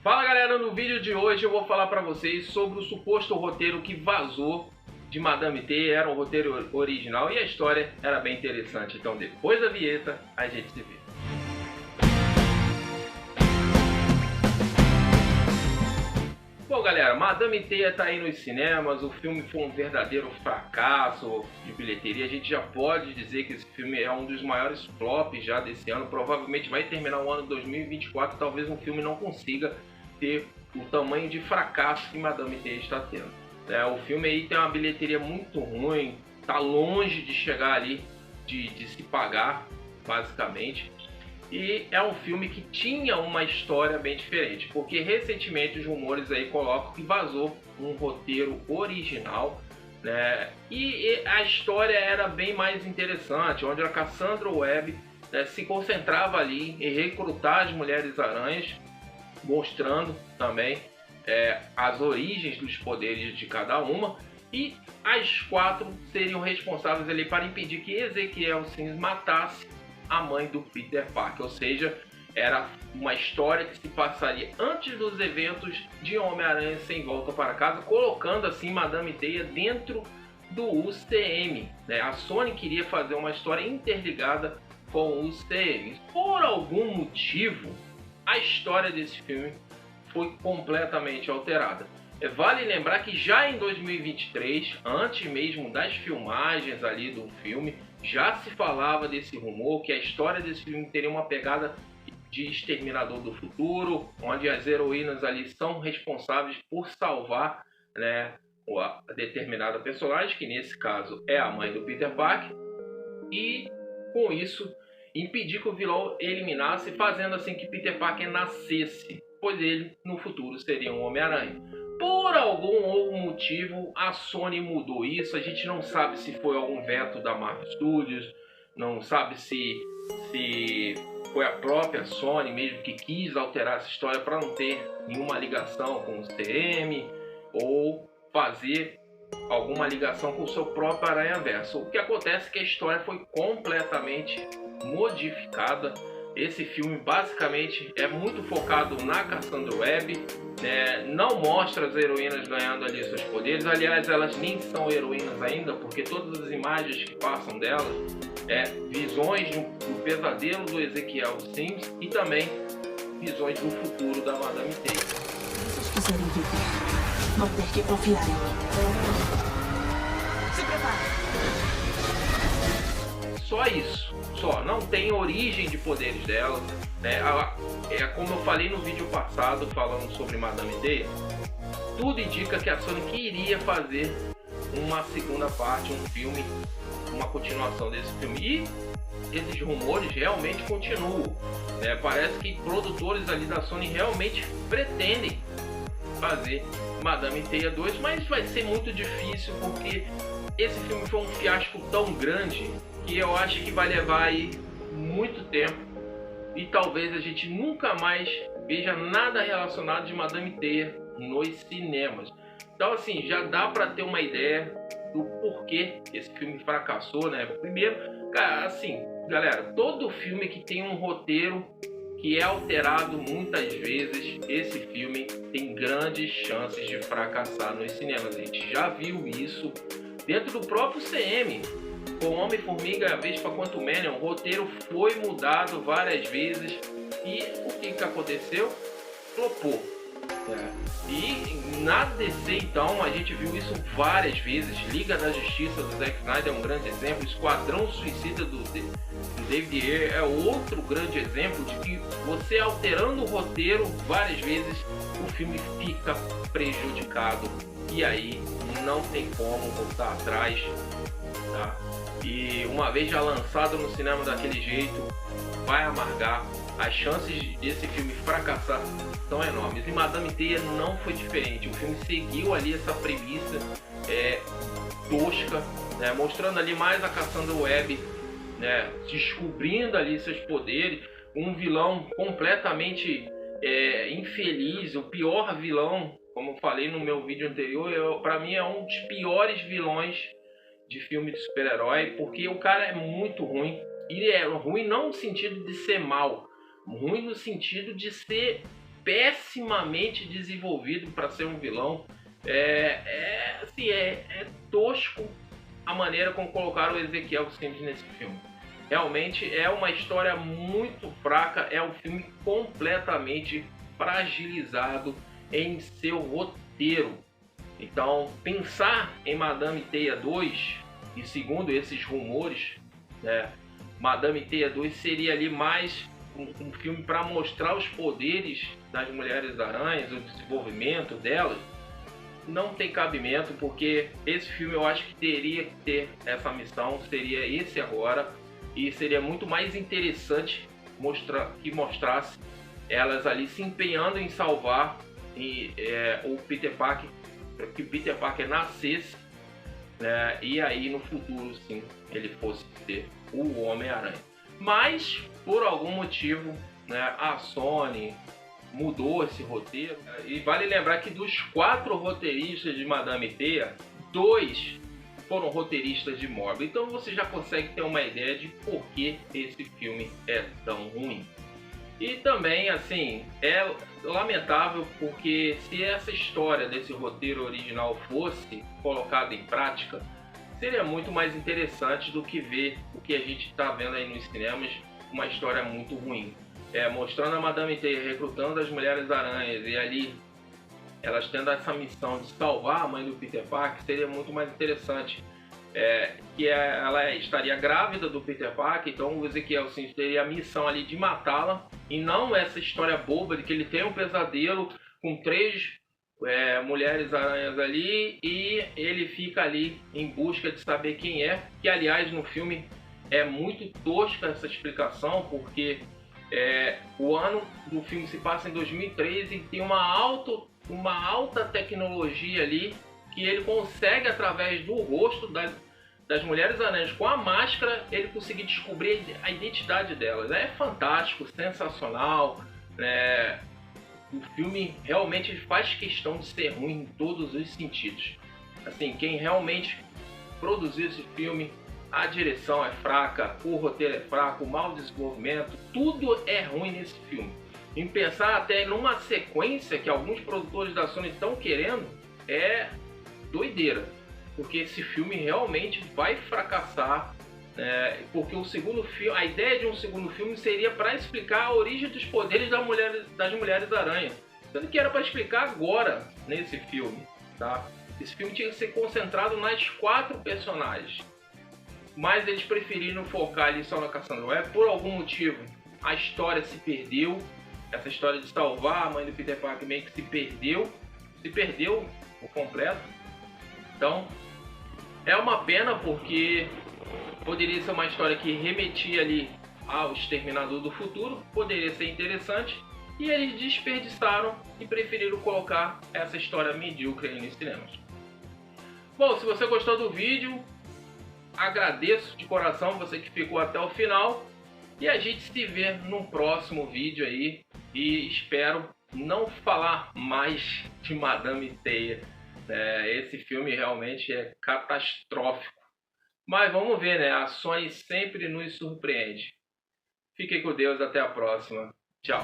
Fala galera, no vídeo de hoje eu vou falar pra vocês sobre o suposto roteiro que vazou de Madame T. Era um roteiro original e a história era bem interessante. Então depois da vinheta a gente se vê. Bom galera, Madame Teia tá aí nos cinemas, o filme foi um verdadeiro fracasso de bilheteria. A gente já pode dizer que esse filme é um dos maiores flops já desse ano. Provavelmente vai terminar o ano 2024, talvez um filme não consiga ter o tamanho de fracasso que Madame Teia está tendo. O filme aí tem uma bilheteria muito ruim, tá longe de chegar ali, de se pagar, basicamente. E é um filme que tinha uma história bem diferente, porque recentemente os rumores aí colocam que vazou um roteiro original, né? E a história era bem mais interessante, onde a Cassandra Webb, né, se concentrava ali em recrutar as Mulheres-Aranhas, mostrando também as origens dos poderes de cada uma, e as quatro seriam responsáveis ali para impedir que Ezequiel Sims matasse a mãe do Peter Parker, ou seja, era uma história que se passaria antes dos eventos de Homem-Aranha Sem Volta para Casa, colocando assim Madame Teia dentro do UCM, né? A Sony queria fazer uma história interligada com o UCM. Por algum motivo, a história desse filme foi completamente alterada. Vale lembrar que já em 2023, antes mesmo das filmagens ali do filme, já se falava desse rumor, que a história desse filme teria uma pegada de Exterminador do Futuro, onde as heroínas ali são responsáveis por salvar, né, a determinada personagem, que nesse caso é a mãe do Peter Parker, e com isso impedir que o vilão eliminasse, fazendo assim que Peter Parker nascesse, pois ele no futuro seria um Homem-Aranha. Por algum motivo a Sony mudou isso. A gente não sabe se foi algum veto da Marvel Studios, não sabe se foi a própria Sony mesmo que quis alterar essa história para não ter nenhuma ligação com o CM ou fazer alguma ligação com o seu próprio Aranhaverso. O que acontece é que a história foi completamente modificada. Esse filme basicamente é muito focado na Cassandra Webb, né? Não mostra as heroínas ganhando ali seus poderes. Aliás, elas nem são heroínas ainda, porque todas as imagens que passam delas visões do pesadelo do Ezequiel Sims e também visões do futuro da Madame Teia. Se vocês quiserem viver, vão ter que confiar em mim. Se prepare. Só isso, só, não tem origem de poderes dela, né? Como eu falei no vídeo passado falando sobre Madame Teia, tudo indica que a Sony queria fazer uma segunda parte, um filme, uma continuação desse filme, e esses rumores realmente continuam, né? Parece que produtores ali da Sony realmente pretendem fazer Madame Teia 2, mas vai ser muito difícil porque esse filme foi um fiasco tão grande que eu acho que vai levar aí muito tempo e talvez a gente nunca mais veja nada relacionado de Madame Teia nos cinemas. Então assim, já dá para ter uma ideia do porquê esse filme fracassou, né? Primeiro, cara, assim, galera, todo filme que tem um roteiro que é alterado muitas vezes, esse filme tem grandes chances de fracassar nos cinemas. A gente já viu isso dentro do próprio CM. Com Homem-Formiga, a Vespa Quantumania, o roteiro foi mudado várias vezes e o que aconteceu? Flopou. E na DC então a gente viu isso várias vezes. Liga da Justiça do Zack Snyder é um grande exemplo, Esquadrão Suicida do David Ayer é outro grande exemplo de que você alterando o roteiro várias vezes o filme fica prejudicado e aí não tem como voltar atrás, tá? E uma vez já lançado no cinema daquele jeito, vai amargar. As chances desse filme fracassar são enormes. E Madame Teia não foi diferente. O filme seguiu ali essa premissa tosca, né? Mostrando ali mais a Cassandra Webb, né? Descobrindo ali seus poderes. Um vilão completamente infeliz, o pior vilão, como eu falei no meu vídeo anterior, para mim é um dos piores vilões de filme de super-herói, porque o cara é muito ruim. Ele é ruim não no sentido de ser mal, ruim no sentido de ser pessimamente desenvolvido para ser um vilão. Assim, é tosco a maneira como colocaram o Ezequiel Sims nesse filme. Realmente é uma história muito fraca, é um filme completamente fragilizado em seu roteiro. Então, pensar em Madame Teia 2, e segundo esses rumores, né, Madame Teia 2 seria ali mais um filme para mostrar os poderes das Mulheres-Aranhas, o desenvolvimento delas. Não tem cabimento, porque esse filme eu acho que teria que ter essa missão, seria esse agora, e seria muito mais interessante que mostrasse elas ali se empenhando em salvar o Peter Parker, para que o Peter Parker nascesse, né, e aí no futuro sim ele fosse ser o Homem-Aranha. Mas por algum motivo, né, a Sony mudou esse roteiro, e vale lembrar que dos 4 roteiristas de Madame Teia, 2 foram roteiristas de Morbius. Então você já consegue ter uma ideia de por que esse filme é tão ruim. E também, assim, é lamentável porque se essa história desse roteiro original fosse colocada em prática, seria muito mais interessante do que ver o que a gente está vendo aí nos cinemas, uma história muito ruim. Mostrando a Madame Teia recrutando as Mulheres-Aranhas e ali elas tendo essa missão de salvar a mãe do Peter Parker, seria muito mais interessante. Ela estaria grávida do Peter Parker, então o Ezequiel Sims teria a missão ali de matá-la, e não essa história boba de que ele tem um pesadelo com 3 Mulheres-Aranhas ali e ele fica ali em busca de saber quem é. Que aliás no filme é muito tosca essa explicação, porque o ano do filme se passa em 2013 e tem uma alta tecnologia ali que ele consegue, através do rosto das Mulheres-Aranhas com a máscara, ele conseguir descobrir a identidade delas. É fantástico, sensacional, né? O filme realmente faz questão de ser ruim em todos os sentidos. Assim, quem realmente produziu esse filme, a direção é fraca, o roteiro é fraco, o mau desenvolvimento, tudo é ruim nesse filme. Em pensar até numa sequência que alguns produtores da Sony estão querendo, é doideira, porque esse filme realmente vai fracassar, porque o segundo filme, a ideia de um segundo filme seria para explicar a origem dos poderes das Mulheres-Aranha, sendo que era para explicar agora nesse filme, tá? Esse filme tinha que ser concentrado nas 4 personagens, mas eles preferiram focar ali só na Cassandra Webb. Por algum motivo a história se perdeu, essa história de salvar a mãe do Peter Parker meio que se perdeu por completo. Então é uma pena, porque poderia ser uma história que remetia ali ao Exterminador do Futuro, poderia ser interessante, e eles desperdiçaram e preferiram colocar essa história medíocre aí nos cinemas. Bom, se você gostou do vídeo, agradeço de coração você que ficou até o final, e a gente se vê num próximo vídeo aí, e espero não falar mais de Madame Teia. Esse filme realmente é catastrófico. Mas vamos ver, né? A Sony sempre nos surpreende. Fiquem com Deus, até a próxima. Tchau.